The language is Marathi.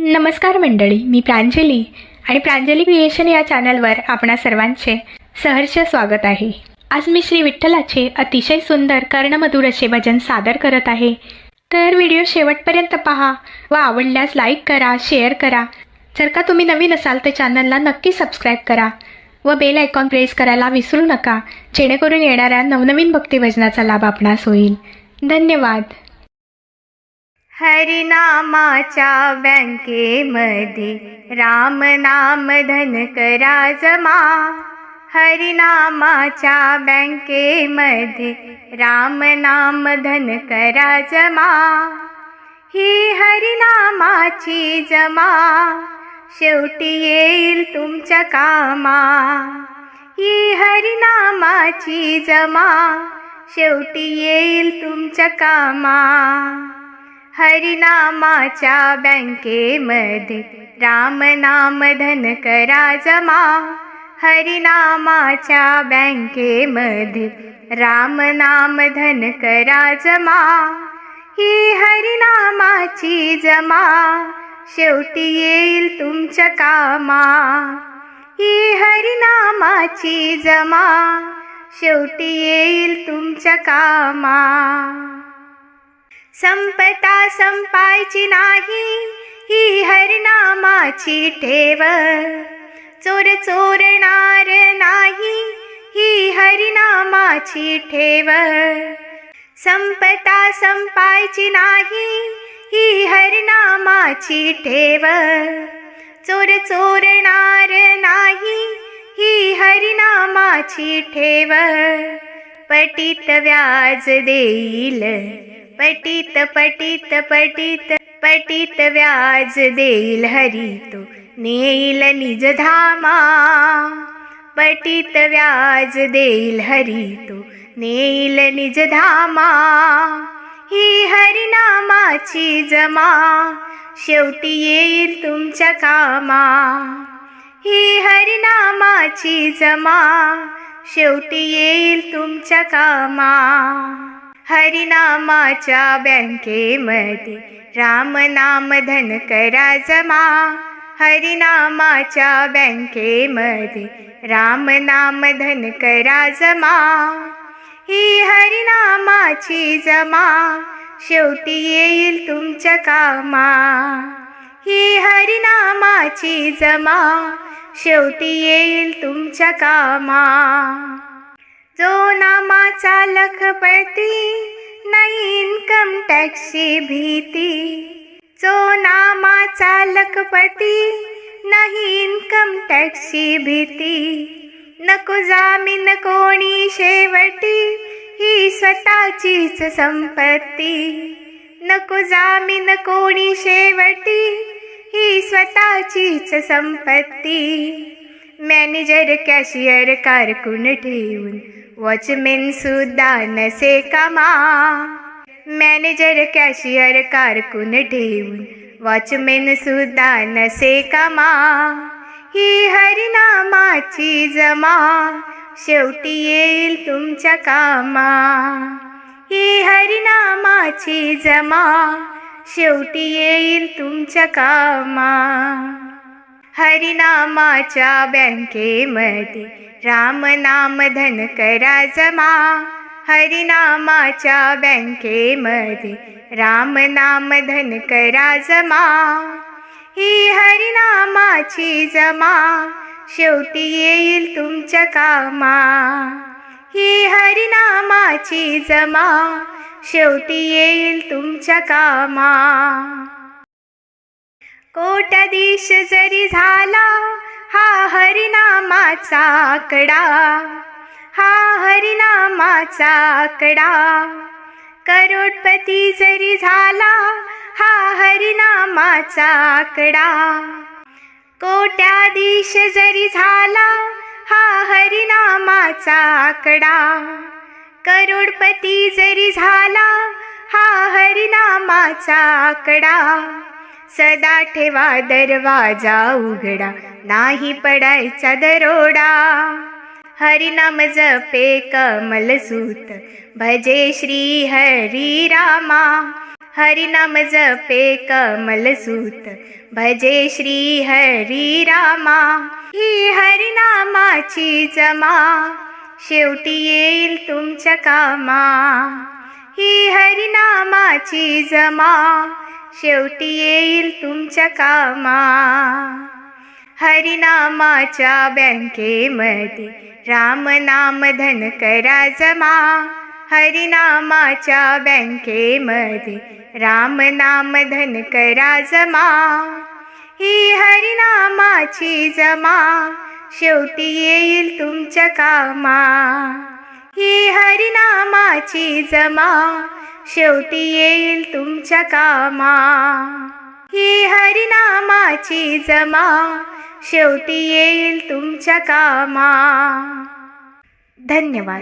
नमस्कार मंडळी, मी प्रांजली आणि प्रांजली क्रिएशन या चॅनलवर आपणा सर्वांचे सहर्ष स्वागत आहे। आज मी श्री विठ्ठलाचे अतिशय सुंदर कर्णमधुर असे भजन सादर करत आहे। तर व्हिडिओ शेवटपर्यंत पहा व आवडल्यास लाईक करा, शेअर करा। जर का तुम्ही नवीन असाल तर चॅनलला नक्की सबस्क्राईब करा व बेल आयकॉन प्रेस करायला विसरू नका, जेणेकरून येणाऱ्या नवनवीन भक्तिभजनाचा लाभ आपणास होईल। धन्यवाद। हरिनामाच्या बँकेमध्ये राम नाम धन करा जमा। हरिनामाच्या बँकेमध्ये राम नाम धन करा जमा। ही हरिनामाची जमा शेवटी येईल तुमच्या कामा। ही हरिनामाची जमा शेवटी येईल तुमच्या कामा। हरिनामाच्या बँकेमध्ये राम नाम धन करा जमा। हरिनामाच्या बँकेमध्ये राम नाम धन करा जमा। ही हरिनामाची जमा शेवटी येईल तुमच्या कामा। ही हरिनामाची जमा शेवटी येईल तुमच्या कामा। संपता संपायची नाही ही हरिनामाची ठेव। चोर चोरणार नाही ही हरिनामाची ठेव। संपता संपायची नाही ही हरिनामाची ठेव। चोर चोरणार नाही ही हरिनामाची ठेव। पटीत व्याज देईल, पटीत पटीत पटीत पटीत व्याज देईल हरी तो नेईल निज धामा। पटीत व्याज देईल हरी तो नेईल निज धामा। ही हरिनामाची जमा शेवटी येईल तुमच्या कामा। ही हरिनामाची जमा शेवटी येईल तुमच्या कामा। हरिनामाच्या बँकेमध्ये राम नाम धन करा जमा। हरिनामाच्या बँकेमध्ये राम नाम धन करा जमा। ही हरिनामाची जमा शेवटी येईल तुमच्या कामा। ही हरिनामाची जमा शेवटी येईल तुमच्या कामा। जो नामाचा लखपती नाही इन्कम टॅक्सची भीती। जो नामाचा लखपती नाही इन्कम टॅक्सची भीती। नको जामीन कोणी शेवटी ही स्वतःचीच संपत्ती। नको जामीन कोणी शेवटी ही स्वतःचीच संपत्ती। मॅनेजर कॅशियर कारकून ठेवून वॉचमेन सुद्धा नसे कामा। मॅनेजर कॅशियर कारकून ठेवून वॉचमेन सुद्धा नसे कामा। ही हरिनामाची जमा शेवटी येईल तुमच्या कामा। ही हरिनामाची जमा शेवटी येईल तुमच्या कामा। हरिनामाच्या बँकेमध्ये राम नाम धन करा जमा। हरिनामाच्या बँकेमध्ये राम नाम धन करा जमा। ही हरिनामाची जमा शेवटी येईल तुमच्या कामा। ही हरिनामाची जमा शेवटी येईल तुमच्या कामा। कोट्याधीश जरी झाला हा हरिनामाचा आकडा। हा हरिनामाचा आकडा। करोडपती जरी झाला हा हरिनामाचा आकडा। कोट्याधीश जरी झाला हा हरिनामाचा आकडा। करोडपती जरी झाला हा हरिनामाचा आकडा। सदा ठेवा दरवाजा उघडा नाही पडायचा दरोडा। हरिनाम जपे कमलसूत भजे श्री हरी रामा। हरिनाम जपे कमलसूत भजे श्री हरी रामा. ही हरिनामाची जमा शेवटी येईल तुमच्या कामा. ही हरिनामाची जमा शेवटी येईल तुमच्या कामा. हरिनामाच्या बँकेमध्ये रामनाम धन करा जमा. हरिनामाच्या बँकेमध्ये रामनाम धन करा जमा. ही हरिनामाची जमा शेवटी येईल तुमच्या कामा. ही हरिनामाची जमा शेवटी येईल तुमच्या कामा. ही हरिनामाची जमा शेवटी येईल तुमच्या कामा. धन्यवाद.